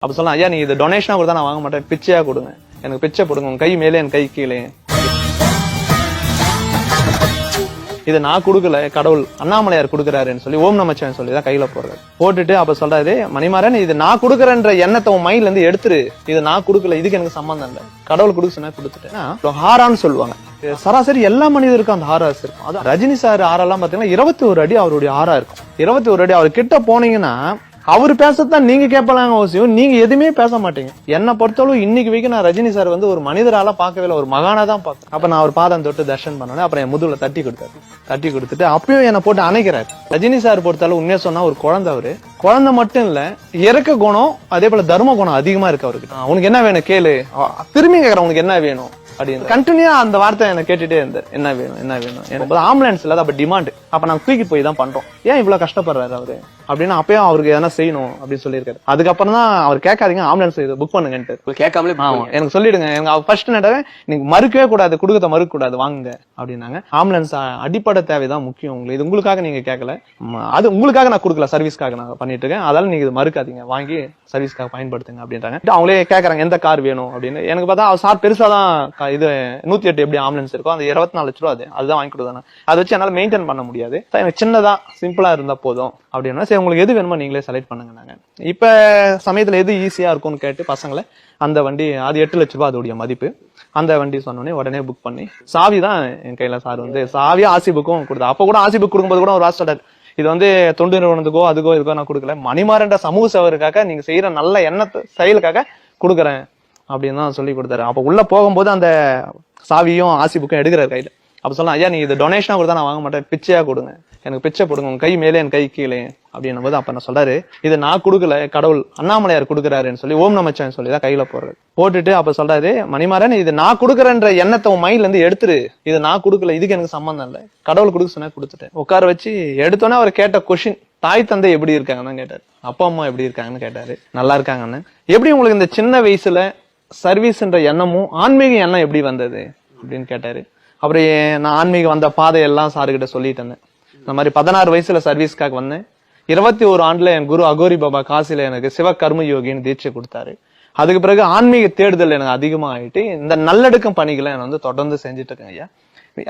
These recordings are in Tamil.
அப்ப சொல்லலாம், ஐயா நீ இது டொனேஷனா கொடுத்தா நான் வாங்க மாட்டேன், பிச்சையா கொடுங்க, எனக்கு பிச்சை கொடுங்க, உங்க கை மேலே என் கை கீழே. இது நான் கொடுக்கல, கடவுள் அண்ணாமலையார் கொடுக்குறாருன்னு சொல்லி ஓம் நமச்சிவாயன் சொல்லி தான் கையில போடுறாரு. போட்டுட்டு அப்ப சொல்றாரு, மணிமாறன் இது நான் கொடுக்குறேன்ற எண்ணத்தை உன் மைண்ட்ல இருந்து எடுத்துரு, இது நான் கொடுக்கல, இதுக்கு எனக்கு சம்பந்தம் இல்லை, கடவுள் கொடுக்க சொன்னா கொடுத்துட்டேன். ஹாரான்னு சொல்லுவாங்க, சராசரி எல்லா மனிதருக்கும் அந்த ஆராஸ் இருக்கும். அது ரஜினி சார் ஆரெல்லாம் பாத்தீங்கன்னா 21 அடி அவருடைய ஆரா இருக்கும். 21 அடி அவர் கிட்ட போனீங்கன்னா அவரு பேசத்தான் நீங்க கேட்பலாங்க அவசியம், நீங்க எதுவுமே பேச மாட்டீங்க. என்ன பொறுத்தளவு இன்னைக்கு வரைக்கும் நான் ரஜினி சார் வந்து ஒரு மனிதரால பார்க்கவே இல்லை, ஒரு மகானா தான் பார்க்க. அப்ப நான் அவர் பாதம் தொட்டு தர்ஷன் பண்ணேன். அப்புறம் என் முதுகுல தட்டி கொடுத்தாரு. தட்டி கொடுத்துட்டு அப்பயும் என்ன போட்டு அணைக்கிறாரு. ரஜினி சார் பொறுத்தளவு உண்மையா சொன்னா ஒரு குழந்தை, அவரு குழந்தை மட்டும் இல்ல, இறக்க குணம் அதே போல தர்ம குணம் அதிகமா இருக்கு அவருக்கு. உனக்கு என்ன வேணும் கேளு, திரும்பி கேக்குறேன் உனக்கு என்ன வேணும் அப்படின்னு கண்டினியூ அந்த வார்த்தை என்ன கேட்டுட்டே இருந்தார். என்ன வேணும் என்ன வேணும், எனக்கு ஆம்புலன்ஸ் இல்லாத அப்ப டிமாண்ட், அப்ப நாங்க தூக்கி போய் தான் பண்றோம், ஏன் இவ்வளவு கஷ்டப்படுறாரு அவரு அப்படின்னு அப்பயும் அவருக்கு எதனா செய்யணும் அப்படின்னு சொல்லியிருக்காரு. அதுக்கப்புறம் தான் அவர் கேட்காதீங்க ஆம்புலன்ஸ் புக் பண்ணுங்கன்ட்டு கேட்காமலே எனக்கு சொல்லிடுங்க, எனக்கு ஃபர்ஸ்ட் நட்டவே நீங்க மறுக்கவே கூடாது, கொடுக்கறத மறுக்க கூடாது, வாங்குங்க அப்படின்னாங்க. ஆம்புலன்ஸ் அடிப்படை தேவைதான் முக்கியம், உங்களுக்கு இது உங்களுக்காக நீங்க கேட்கல, அது உங்களுக்காக நான் கொடுக்கல, சர்வீஸ்க்காக நான் பண்ணிட்டு இருக்கேன், அதனால நீங்க இது மறுக்காதீங்க, வாங்கி சர்வீஸ்க்காக பயன்படுத்துங்க அப்படின்றாங்க. அவங்களே கேட்கறாங்க எந்த கார் வேணும் அப்படின்னு. எனக்கு பார்த்தா அவர் சார் பெருசா தான் இது 108 எப்படி ஆம்புலன்ஸ் இருக்கும், அந்த 24 லட்ச ரூபா அதுதான் வாங்கி கொடுத்தாங்க. அதை வச்சு என்னால மெயின்டைன் பண்ண முடியாது, எனக்கு சின்னதா சிம்பிளா இருந்தா போதும் அப்படின்னா, சரி உங்களுக்கு எது வேணுமோ நீங்களே செலக்ட் பண்ணுங்க. நாங்க இப்ப சமயத்துல எது ஈஸியா இருக்கும்னு கேட்டு பசங்களை அந்த வண்டி, அது 8 லட்ச ரூபாய் அதோடைய மதிப்பு, அந்த வண்டி சொன்னோடனே உடனே புக் பண்ணி, சாவி தான் என் கையில சார் வந்து சாவியா ஆசி புக்கும் கொடுத்தா. அப்ப கூட ஆசி புக் கொடுக்கும்போது கூட ஒரு வாஸ்டர், இது வந்து தொண்டு நிறுவனத்துக்கோ அதுக்கோ இதுக்கோ நான் கொடுக்கல, மணிமாறன்ற சமூக சேவருக்காக நீங்க செய்யற நல்ல எண்ணத்தை செயலுக்காக கொடுக்குறேன் அப்படின்னு தான் சொல்லி கொடுத்தாரு. அப்ப உள்ள போகும்போது அந்த சாவியும் ஆசி புக்கும் எடுக்கிறாரு கையில. அப்ப சொல்லலாம், ஐயா நீ இது டொனேஷனா கொடுத்தா நான் வாங்க மாட்டேன், பிச்சையா கொடுங்க, எனக்கு பிச்சை கொடுங்க, உங்க கை மேலே என் கை கீழே அப்படின்னும் போது அப்ப நான் சொல்றாரு, இது நான் கொடுக்கல, கடவுள் அண்ணாமலையார் கொடுக்குறாருன்னு சொல்லி ஓம் நமச்சிவாயன் சொல்லி தான் கையில போடுறாரு. போட்டுட்டு அப்ப சொல்றாரு, மணிமாறன் இது நான் கொடுக்குறேன்ற எண்ணத்தை உன் மைண்ட்ல இருந்து எடுத்துரு, இது நான் கொடுக்கல, இதுக்கு எனக்கு சம்பந்தம் இல்லை, கடவுள் கொடுக்க சொன்னா கொடுத்துட்டேன். உட்கார வச்சு எடுத்தோன்னே அவர் கேட்ட கொஸ்டின், தாய் தந்தை எப்படி இருக்காங்கன்னு கேட்டாரு, அப்பா அம்மா எப்படி இருக்காங்கன்னு கேட்டாரு. நல்லா இருக்காங்கன்னு. எப்படி உங்களுக்கு இந்த சின்ன வயசுல சர்வீஸ்ன்ற எண்ணமும் ஆன்மீக எண்ணம் எப்படி வந்தது அப்படின்னு கேட்டாரு. அப்புறம் நான் ஆன்மீகம் வந்த பாதையெல்லாம் சாருகிட்ட சொல்லிட்டு இருந்தேன். இந்த மாதிரி 16 வயசுல சர்வீஸ்க்காக வந்தேன், 21 ஆண்டுல என் குரு அகோரி பாபா காசில எனக்கு சிவ கர்ம யோகின்னு தீட்சை கொடுத்தாரு. அதுக்கு பிறகு ஆன்மீக தேடுதல் எனக்கு அதிகமா ஆயிட்டு இந்த நல்லடக்கம் பணிகளை நான் வந்து தொடர்ந்து செஞ்சுட்டு இருக்கேன் ஐயா.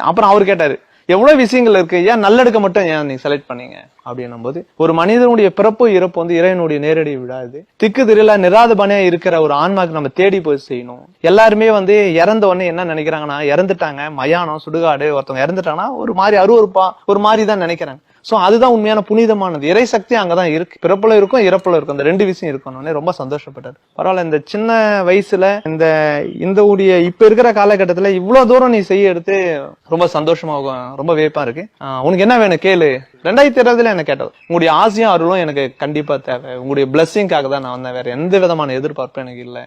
அப்புறம் அவர் கேட்டாரு, எவ்வளவு விஷயங்கள் இருக்கு ஐயா, நல்லடக்க மட்டும் ஏன் நீங்க செலக்ட் பண்ணீங்க அப்படின்னும் போது, ஒரு மனிதனுடைய பிறப்பு இறப்பு வந்து இறைவனுடைய நேரடி விடாது, திக்கு திரில நிராதபனையா இருக்கிற ஒரு ஆன்மாக்கு நம்ம தேடி போய் செய்யணும். எல்லாருமே வந்து இறந்த உடனே என்ன நினைக்கிறாங்கன்னா, இறந்துட்டாங்க மயானம் சுடுகாடு, ஒருத்தவங்க இறந்துட்டாங்கன்னா ஒரு மாதிரி அருவருப்பா ஒரு மாதிரி தான் நினைக்கிறாங்க. சோ அதுதான் உண்மையான புனிதமானது, இறை சக்தி அங்கதான் இருக்கு, பிறப்புல இருக்கும் இறப்புல இருக்கும், இந்த 2 விஷயம் இருக்கணும்னு ரொம்ப சந்தோஷப்பட்டாரு. பரவாயில்ல, இந்த சின்ன வயசுல இந்த உடைய இப்ப இருக்கிற காலகட்டத்துல இவ்வளவு தூரம் நீ செய்ய எடுத்து ரொம்ப சந்தோஷமா ரொம்ப வியப்பா இருக்கு. உனக்கு என்ன வேணும் கேளு. 2020 என்ன கேட்டது, உங்களுடைய ஆசையும் அருளும் எனக்கு கண்டிப்பா தேவை, உங்களுடைய பிளஸ்ஸிங்காக தான் நான் வந்தேன், வேற எந்த விதமான எதிர்பார்ப்பும் எனக்கு இல்லை.